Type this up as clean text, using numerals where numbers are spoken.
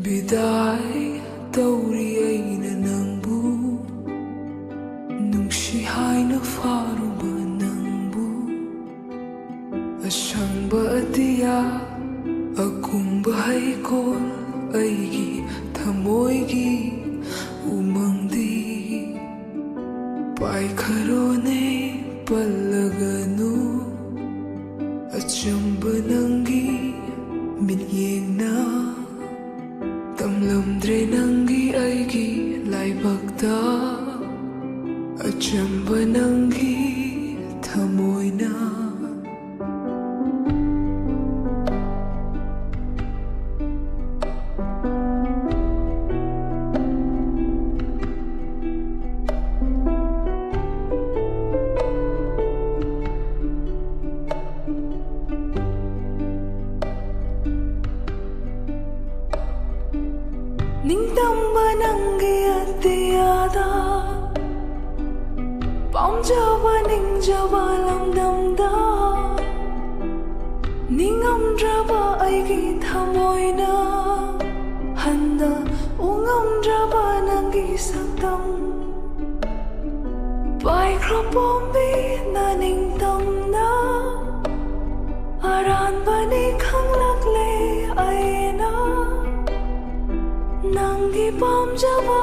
Bidai tauri aina nangbu nungsi haina faruba nangbu asangba atiya akumba haikol aigi thamoigi umangdi paikharone pallaganu achamba nangi mityengna tamlamdre nangi aigi laibakta achamba nangi thamoina Ningtamba nangi atiyada Pamjaba ningjaba lamdamda Ningamdraba aigi thamoina Handa ungamdraba nangi saktam Paikrapombi na ningtamna Aranbani khanglakle aina Nangi pamjaba